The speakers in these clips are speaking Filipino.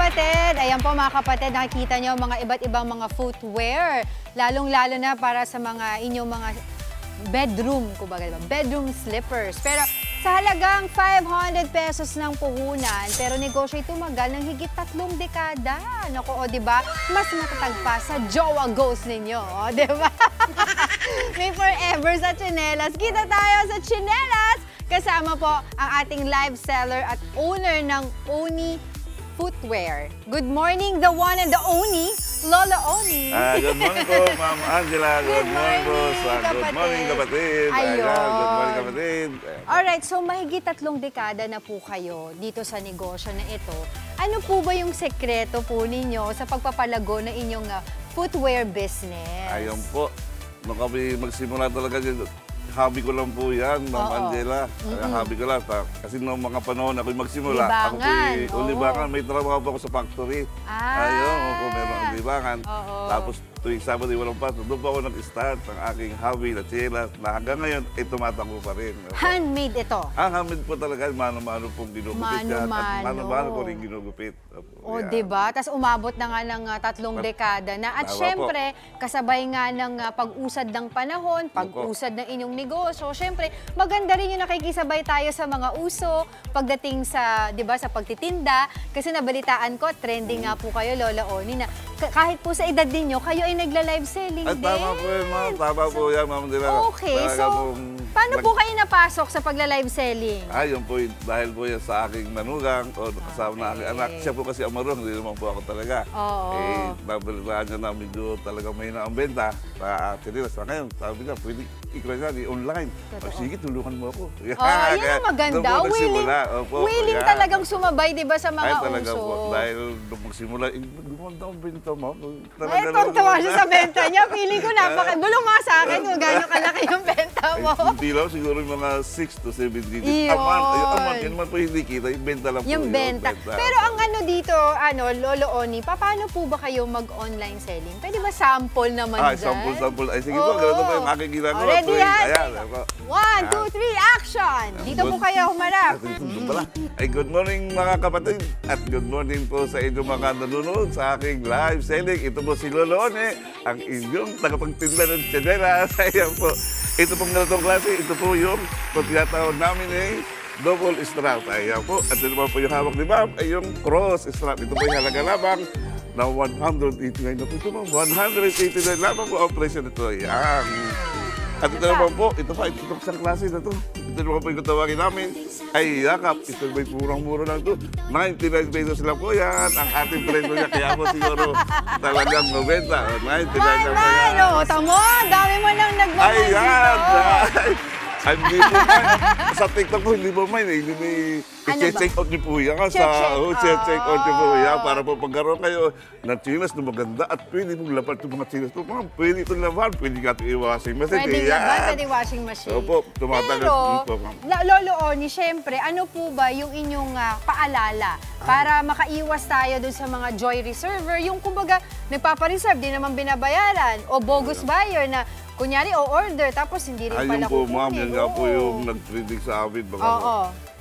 kapatid! Ayan po mga kapatid, nakikita nyo mga iba't ibang mga footwear. Lalong-lalo na para sa mga inyong mga bedroom, kumbaga, bedroom slippers. Pero sa halagang 500 pesos ng puhunan, pero negosyo tumagal ng higit 3 dekada. Naku, o diba? Mas matatag pa sa Jowa Goals ninyo, o diba? May forever sa tsinelas. Kita tayo sa tsinelas! Kasama po ang ating live seller at owner ng Oni Footwear. Good morning, the one and the only, Lola Oni. Good morning po, Ma'am Angela. Good morning po. Good morning, kapatid. Ayun. Good morning, kapatid. Alright, so mahigit 3 dekada na po kayo dito sa negosyo na ito. Ano po ba yung sekreto po ninyo sa pagpapalago ng inyong footwear business? Ayun po. Nung kami magsimula talaga dyan, hobby ko lang po yan, Ma'am Angela. Hobby ko lang. Kasi noong mga panahon ako'y magsimula, libangan. ako po libangan. May trabaho po ako sa factory. Ayun, ako meron ang libangan. Tapos tuwing Sabado, walang pato, doon po ako nag-start ng aking hobby na tsinelas na hanggang ngayon ay tumatakbo pa rin. Handmade ito? Handmade po talaga, mano-mano pong ginugupit yan. At mano-mano ko rin ginugupit. O, diba? Tapos umabot na nga ng 3 dekada na. At syempre, kasabay nga ng pag-usad ng panahon, pag-usad ng inyong negosyo, syempre, maganda rin yung nakikisabay tayo sa mga uso pagdating sa, diba, sa pagtitinda. Kasi nabalitaan ko, trending nga po kayo, Lola Oni, na kahit po sa edad ninyo, kayo ay nagla-live selling din. Tama po yan, Ma'am. Tama po yan, Ma'am Dila. Okay, so paano po kayo napasok sa pagla-live selling? Yun po, dahil po yan sa aking manugang o kasama na aking anak. Siya po kasi ang marunong, hindi naman po ako talaga. Nabalitaan niya na medyo talagang may na ang benta. Tsinelas na ngayon, sabi niya, pwede ikra niya online. Sige, tulungan mo ako. Yan ang maganda. Willing talagang sumabay, di ba, sa mga uso. Talaga po, dahil nung magsimula, gumanda ang benta mo. Ay, tontawa siya sa benta niya. Feeling ko bulong nga sa akin kung gano'ng kalaki yung benta mo. Hindi lang, siguro yung mga 6 to 7 digits. Aman, yun naman po hindi kita, yung benta lang po. Yung benta. Pero ang ano dito, Lolo Oni, paano po ba kayo mag-online selling? Pwede ba sample naman dyan? Sample. Ay, sige po, ganito pa yung aking ginagawa. Ready yan? 1, 2, 3, action! Dito po kayo humarap. Ay, good morning mga kapatid. At good morning po sa inyong mga nanonood sa aking live selling. Ito po si Lolo Oni, ang inyong tagapagtinda ng tsinelas. Ayan po. Ito pong ganitong klase. Ito po yung tinatawag namin double strap. Ayan po. At ito naman po yung hawak ni Ma'am ay yung cross strap. Ito po yung halaga lamang na 189 na po ito, Ma'am. 189 lamang po ang presyo nito. Ayan. At ito naman po, ito isang klase na ito. Ito naman po yung tawagin namin ay yakap. Ito may murang-mura lang ito. 99 pesos lang po yan. Ang ating presyo niya. Kaya po siguro talagang 90. 99 lang po yan. Tamo, dami mo nang nagmamahal dito. Ayan! Hindi po man. Sa TikTok po, hindi po man. Hindi may i-check out niyo po yan. Check out niyo po yan. Para po pagkaroon kayo ng tsinelas na maganda at pwede mong laban itong mga tsinelas po. Pwede itong laban. Pwede nga itong i-washing machine. Pwede laban, pwede washing machine. Opo, tumatagal po. Lolo Oni, syempre, ano po ba yung inyong paalala para makaiwas tayo dun sa mga joy reserver? Yung kumbaga, nagpapareserve, di naman binabayaran. O bogus buyer na kunyari, o-order, tapos hindi rin pala kukunin. Ayun po, Ma'am, yan nga po yung nag-trading sa amin.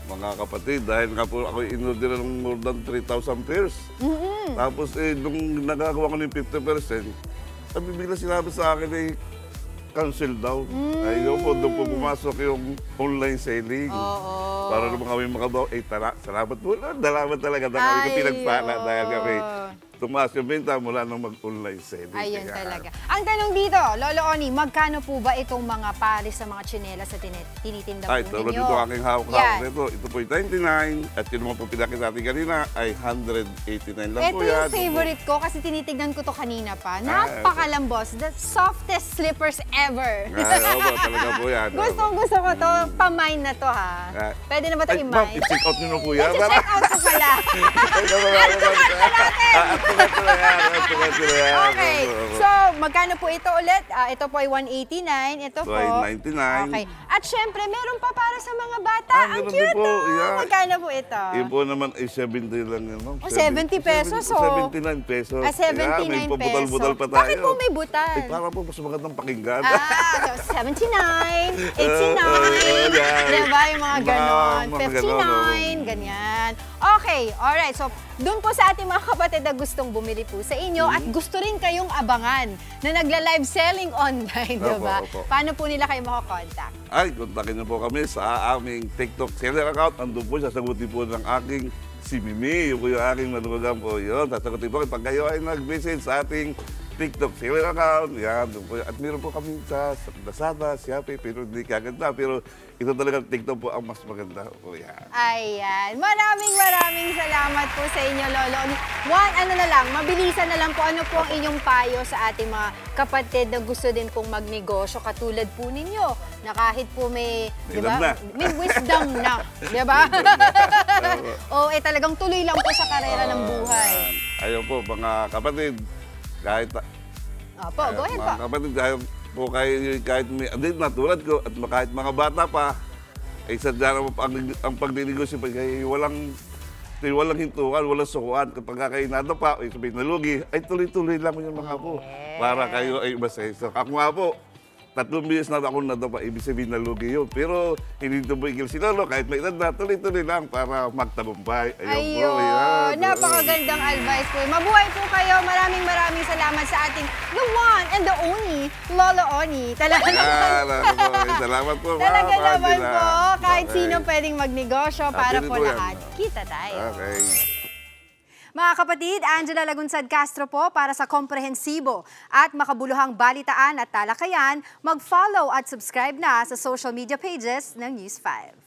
Mga kapatid, dahil nga po ako in-order ng more than 3,000 pairs. Tapos, nung nagagawa ko ng 50%, sabi bigla sinabi sa akin cancel daw. Ayun po, doon po pumasok yung online selling. Para naman kami makabaw, salamat po. Salamat talaga na kami pinagpala dahil kami tumaas yung benta mula nang mag-online selling. Ayun talaga. Ang tanong dito, Lolo Oni, magkano po ba itong mga pares sa mga tsinelas na tinitinda po ninyo? Tulad dito aking hawak-hawak nito. Ito po yung 99 at yun naman po pinakita natin kanina ay 189 lang po yan. Ito yung favorite ko kasi tinitignan ko to kanina pa. Napakalambos. The softest slippers ever. Opo, talaga po yan. Gusto ko to. Pamine na to ha. Pwede na ba ito i-mine? Ma'am, i-check out nyo na po yan. I-check out ko pala. Okay. So, magkano po ito ulit? Ito po ay 189. Ito po ay 99. Okay. At syempre, meron pa para sa mga bata. Ang cute po. Magkano po ito? Yun po naman ay 70 lang yun. 70 pesos. 79 pesos. 79 may pesos. butal-butal pa tayo. Bakit po may butal? Para po mas magandang pakinggan. 79, 89. Diba yung mga ganon? 59, ganyan. Okay, alright. So, doon po sa ating mga kapatid na gustong bumili po sa inyo at gusto rin kayong abangan na nagla-live selling online, di ba? Opo. Paano po nila kayo makakontakt? Ay, kontakin niyo po kami sa aming TikTok seller account. Andun po, sasagutin po ng aking si Mimi. Yung po yung aking manugang po yun. Sasagutin po pag kayo ay nag-visit sa ating TikTok seller account. Yan, doon po. At meron po kami sa Lazada, Shopee, pero hindi kaganda. Pero ito talaga TikTok po ang mas maganda po. Yan. Ayan. Maraming salamat po sa inyo, Lolo. Ano na lang, mabilisan na lang po. Ano po ang inyong payo sa ating mga kapatid na gusto din pong magnegosyo katulad po ninyo na kahit po may, di ba? May wisdom na, di ba? O talagang tuloy lang po sa karera ng buhay. Ayun po, mga kapatid, kahit Opo, go ahead po. mga kapatid, kahit may adit na tulad ko at kahit mga bata pa, ay sadya naman ang pagdinegosyo pa walang hintuan, walang sukuan. Kapag kayo nadapa, ay sabihin nalugi, ay tuloy-tuloy lang yung mga po. Para kayo ay masaya. So, ako nga po, 3 beses na ako nadapa, ibig sabihin nalugi yun. Pero hindi ito po igil si Lolo, kahit may edad na, tuloy-tuloy lang para magtagumpay. Ayun po, yan. Napakagandang advice po. Mabuhay po kayo. Maraming salamat sa ating the one and the only Lolo Oni. Talaga naman. Salamat po. Talaga naman po. Kahit sino pwedeng magnegosyo para po lahat. Kita tayo. Okay. Mga kapatid, Angela Lagunsad Castro po para sa komprehensibo at makabuluhang balitaan at talakayan. Mag-follow at subscribe na sa social media pages ng News 5.